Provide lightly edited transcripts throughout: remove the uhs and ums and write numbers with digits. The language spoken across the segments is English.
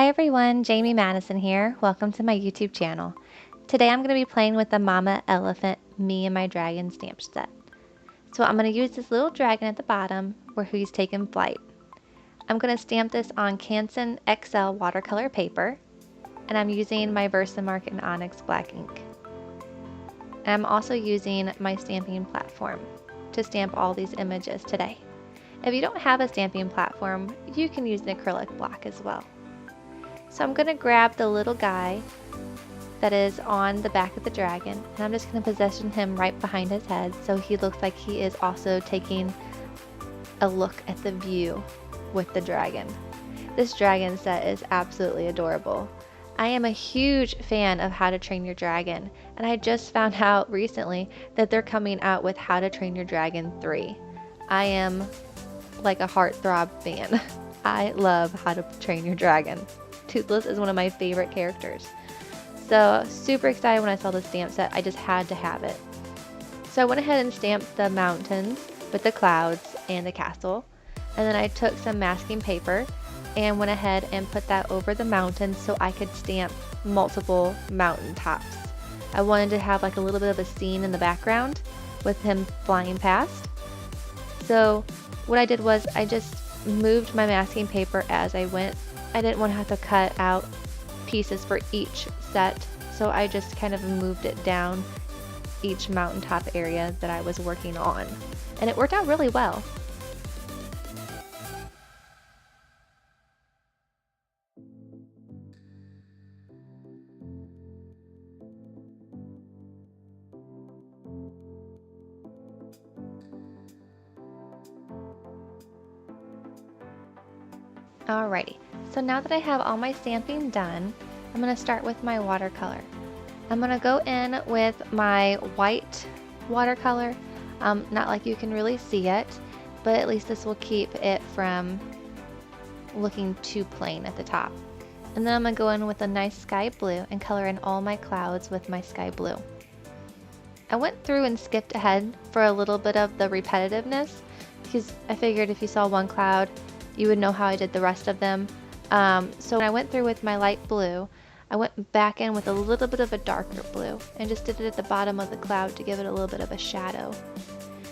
Hi everyone, Jamie Madison here. Welcome to my YouTube channel. Today I'm going to be playing with the Mama Elephant Me and My Dragon stamp set. So I'm going to use this little dragon at the bottom where he's taken flight. I'm going to stamp this on Canson XL watercolor paper, and I'm using my Versamark and Onyx black ink. And I'm also using my stamping platform to stamp all these images today. If you don't have a stamping platform, you can use an acrylic block as well. So I'm going to grab the little guy that is on the back of the dragon, and I'm just going to position him right behind his head so he looks like he is also taking a look at the view with the dragon. This dragon set is absolutely adorable. I am a huge fan of How to Train Your Dragon, and I just found out recently that they're coming out with How to Train Your Dragon 3. I am like a heartthrob fan. I love How to Train Your Dragon. Toothless is one of my favorite characters. So super excited when I saw the stamp set. I just had to have it. So I went ahead and stamped the mountains with the clouds and the castle. And then I took some masking paper and went ahead and put that over the mountains so I could stamp multiple mountain tops. I wanted to have like a little bit of a scene in the background with him flying past. So what I did was I just moved my masking paper as I went. I didn't want to have to cut out pieces for each set, so I just kind of moved it down each mountaintop area that I was working on, and it worked out really well. Alrighty, so now that I have all my stamping done, I'm going to start with my watercolor. I'm going to go in with my white watercolor, not like you can really see it, but at least this will keep it from looking too plain at the top. And then I'm going to go in with a nice sky blue and color in all my clouds with my sky blue. I went through and skipped ahead for a little bit of the repetitiveness, because I figured if you saw one cloud, you would know how I did the rest of them. So when I went through with my light blue, I went back in with a little bit of a darker blue and just did it at the bottom of the cloud to give it a little bit of a shadow.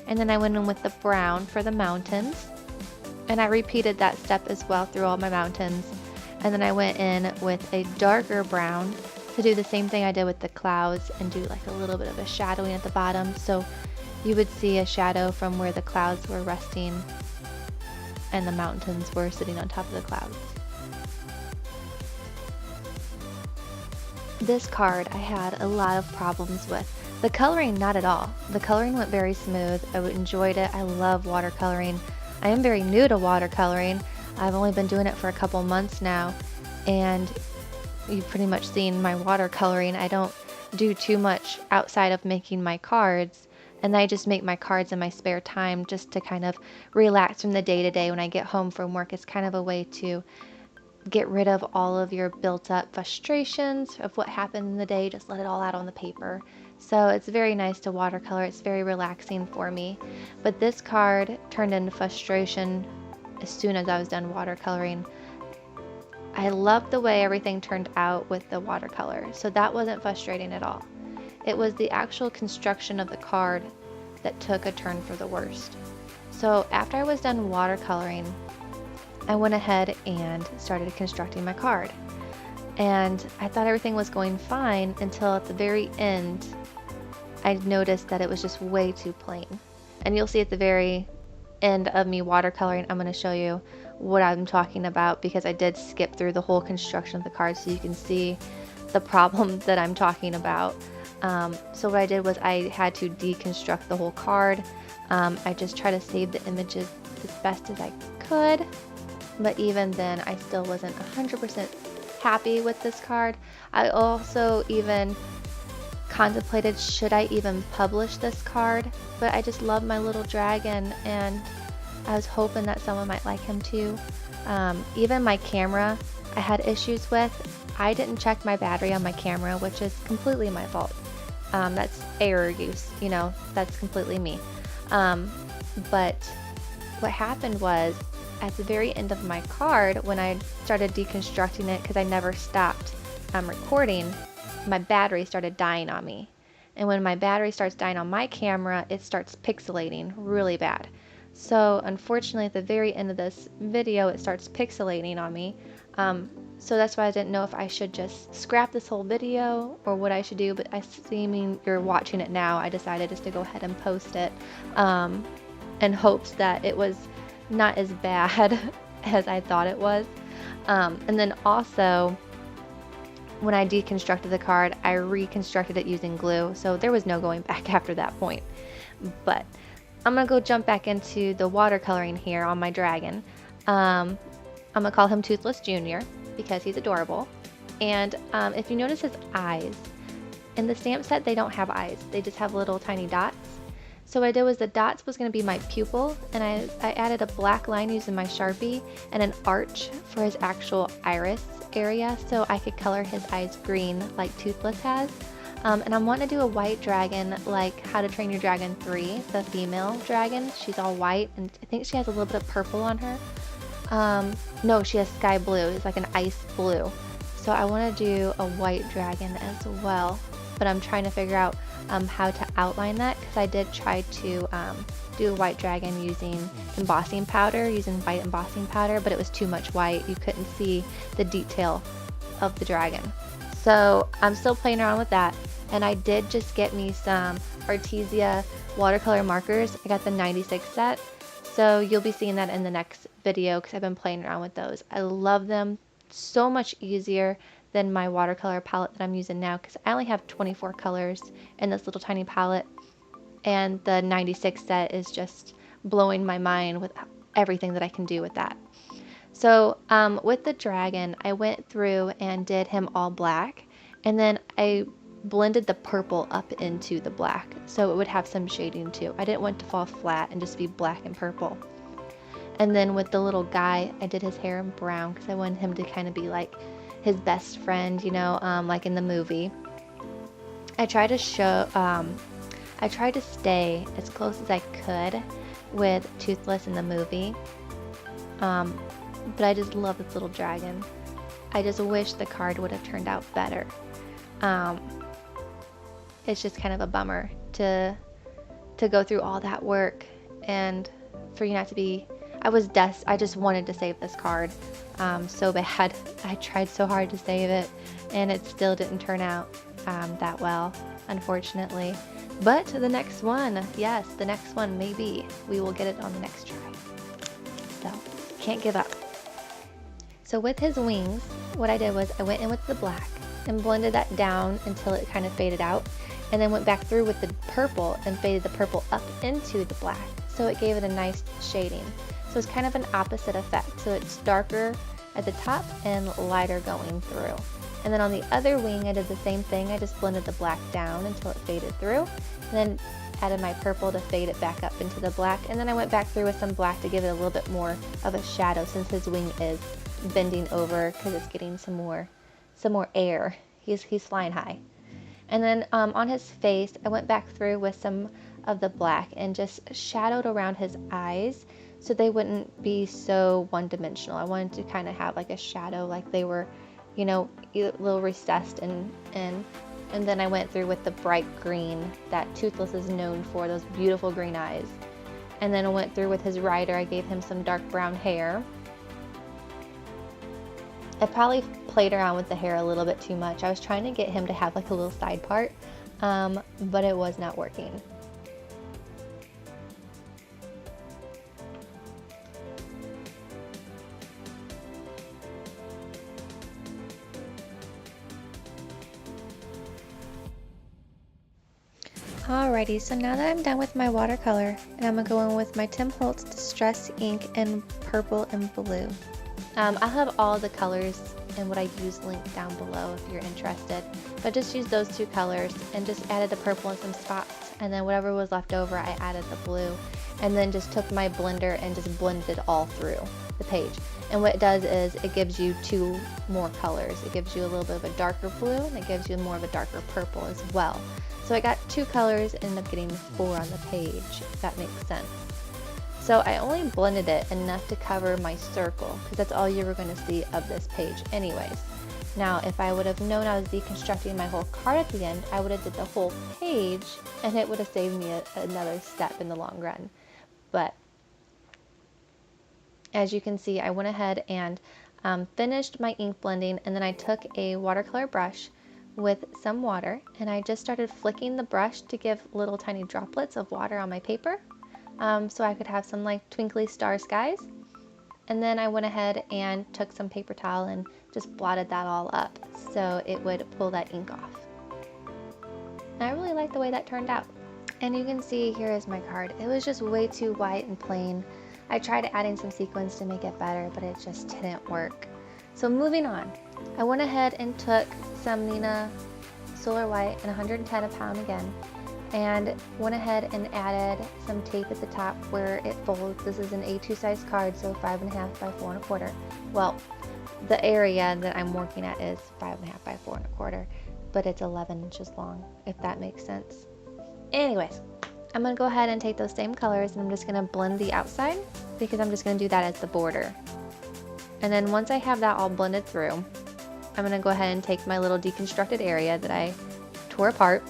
And then I went in with the brown for the mountains, and I repeated that step as well through all my mountains. And then I went in with a darker brown to do the same thing I did with the clouds and do like a little bit of a shadowing at the bottom, so you would see a shadow from where the clouds were resting and the mountains were sitting on top of the clouds. This card I had a lot of problems with. The coloring, not at all. The coloring went very smooth. I enjoyed it. I love watercoloring. I am very new to watercoloring. I've only been doing it for a couple months now, and you've pretty much seen my watercoloring. I don't do too much outside of making my cards, and I just make my cards in my spare time just to kind of relax from the day-to-day when I get home from work. It's kind of a way to get rid of all of your built-up frustrations of what happened in the day. Just let it all out on the paper. So it's very nice to watercolor. It's very relaxing for me. But this card turned into frustration as soon as I was done watercoloring. I loved the way everything turned out with the watercolor, so that wasn't frustrating at all. It was the actual construction of the card that took a turn for the worst. So after I was done watercoloring, I went ahead and started constructing my card. And I thought everything was going fine until at the very end, I noticed that it was just way too plain. And you'll see at the very end of me watercoloring, I'm going to show you what I'm talking about, because I did skip through the whole construction of the card so you can see the problem that I'm talking about. So what I did was I had to deconstruct the whole card. I just tried to save the images as best as I could, but even then I still wasn't 100% happy with this card. I also even contemplated, should I even publish this card? But I just love my little dragon, and I was hoping that someone might like him too. Even my camera I had issues with. I didn't check my battery on my camera, which is completely my fault. That's error use, you know, that's completely me. But what happened was at the very end of my card, when I started deconstructing it, because I never stopped recording, my battery started dying on me. And when my battery starts dying on my camera, it starts pixelating really bad. So unfortunately, at the very end of this video, it starts pixelating on me. So that's why I didn't know if I should just scrap this whole video or what I should do, but assuming you're watching it now, I decided just to go ahead and post it in hopes that it was not as bad as I thought it was. And then also, when I deconstructed the card, I reconstructed it using glue, so there was no going back after that point. But I'm gonna go jump back into the watercoloring here on my dragon. I'm gonna call him Toothless Jr. because he's adorable. And if you notice his eyes, in the stamp set they don't have eyes, they just have little tiny dots. So what I did was the dots was going to be my pupil, and I added a black line using my Sharpie and an arch for his actual iris area so I could color his eyes green like Toothless has. And I'm wanting to do a white dragon like How to Train Your Dragon 3, the female dragon. She's all white, and I think she has a little bit of purple on her. No, she has sky blue. It's like an ice blue. So I want to do a white dragon as well, but I'm trying to figure out how to outline that, because I did try to do a white dragon using embossing powder, using white embossing powder, but it was too much white. You couldn't see the detail of the dragon. So I'm still playing around with that, and I did just get me some Artesia watercolor markers. I got the 96 set, so you'll be seeing that in the next video because I've been playing around with those. I love them. So much easier than my watercolor palette that I'm using now, because I only have 24 colors in this little tiny palette, and the 96 set is just blowing my mind with everything that I can do with that. So with the dragon, I went through and did him all black, and then I blended the purple up into the black so it would have some shading too. I didn't want to fall flat and just be black and purple. And then with the little guy, I did his hair in brown because I wanted him to kind of be like his best friend, you know, like in the movie. I tried to stay as close as I could with Toothless in the movie, but I just love this little dragon. I just wish the card would have turned out better. It's just kind of a bummer to go through all that work and for you not to be. I just wanted to save this card so bad. I tried so hard to save it, and it still didn't turn out that well, unfortunately. But the next one, yes, the next one, maybe we will get it on the next try. So, can't give up. So with his wings, what I did was I went in with the black and blended that down until it kind of faded out, and then went back through with the purple and faded the purple up into the black, so it gave it a nice shading. So it's kind of an opposite effect. So it's darker at the top and lighter going through. And then on the other wing, I did the same thing. I just blended the black down until it faded through, and then added my purple to fade it back up into the black. And then I went back through with some black to give it a little bit more of a shadow, since his wing is bending over because it's getting some more air. He's flying high. And then on his face, I went back through with some of the black and just shadowed around his eyes so they wouldn't be so one-dimensional. I wanted to kind of have like a shadow, like they were, you know, a little recessed, and then I went through with the bright green that Toothless is known for, those beautiful green eyes. And then I went through with his rider. I gave him some dark brown hair. I probably played around with the hair a little bit too much. I was trying to get him to have like a little side part, but it was not working. Alrighty, so now that I'm done with my watercolor, and I'm going to go in with my Tim Holtz Distress ink in purple and blue. I'll have all the colors and what I use linked down below if you're interested, but just use those two colors and just added the purple in some spots, and then whatever was left over I added the blue, and then just took my blender and just blended it all through the page. And what it does is it gives you two more colors. It gives you a little bit of a darker blue, and it gives you more of a darker purple as well. So I got two colors and ended up getting 4 on the page, if that makes sense. So I only blended it enough to cover my circle because that's all you were going to see of this page anyways. Now, if I would have known I was deconstructing my whole card at the end, I would have did the whole page and it would have saved me another step in the long run. But as you can see, I went ahead and finished my ink blending, and then I took a watercolor brush with some water and I just started flicking the brush to give little tiny droplets of water on my paper so I could have some like twinkly star skies. And then I went ahead and took some paper towel and just blotted that all up so it would pull that ink off. And I really like the way that turned out. And you can see here is my card. It was just way too white and plain. I tried adding some sequins to make it better, but it just didn't work. So moving on, I went ahead and took some Nina Solar White and 110 a pound again, and went ahead and added some tape at the top where it folds. This is an A2 size card, so 5.5 by 4 1/4. Well, the area that I'm working at is 5.5 by 4 1/4, but it's 11 inches long, if that makes sense. Anyways, I'm gonna go ahead and take those same colors and I'm just gonna blend the outside because I'm just gonna do that as the border. And then once I have that all blended through, I'm gonna go ahead and take my little deconstructed area that I tore apart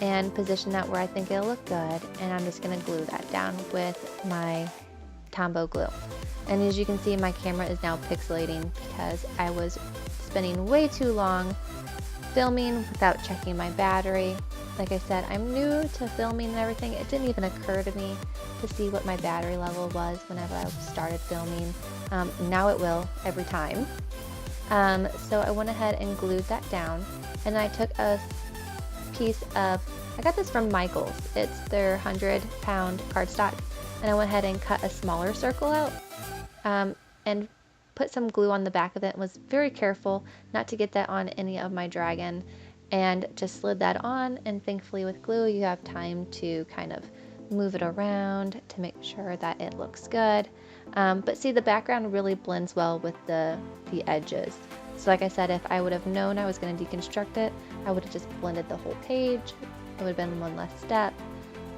and position that where I think it'll look good, and I'm just going to glue that down with my Tombow glue. And as you can see, my camera is now pixelating because I was spending way too long filming without checking my battery. Like I said, I'm new to filming and everything. It didn't even occur to me to see what my battery level was whenever I started filming. Now it will every time. So I went ahead and glued that down, and I took a piece of, I got this from Michael's, it's their 100-pound cardstock, and I went ahead and cut a smaller circle out and put some glue on the back of it, and was very careful not to get that on any of my dragon, and just slid that on. And thankfully with glue you have time to kind of move it around to make sure that it looks good. But see, the background really blends well with the edges. So like I said, if I would have known I was going to deconstruct it, I would have just blended the whole page. It would have been one less step,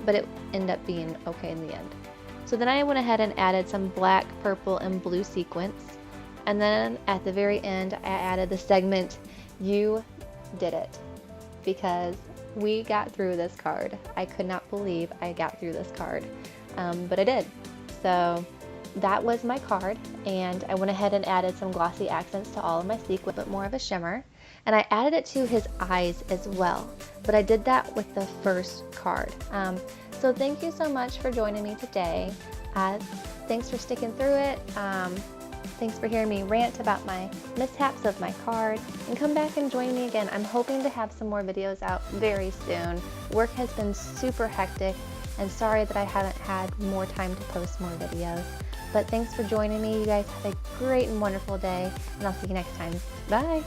but it ended up being okay in the end. So then I went ahead and added some black, purple, and blue sequins. And then at the very end, I added the segment, "You did it," because we got through this card. I could not believe I got through this card, but I did. So that was my card, and I went ahead and added some glossy accents to all of my sequins, but more of a shimmer, and I added it to his eyes as well, but I did that with the first card. So thank you so much for joining me today. Thanks for sticking through it. Thanks for hearing me rant about my mishaps of my card, and come back and join me again. I'm hoping to have some more videos out very soon. Work has been super hectic, and sorry that I haven't had more time to post more videos. But thanks for joining me. You guys have a great and wonderful day, and I'll see you next time. Bye!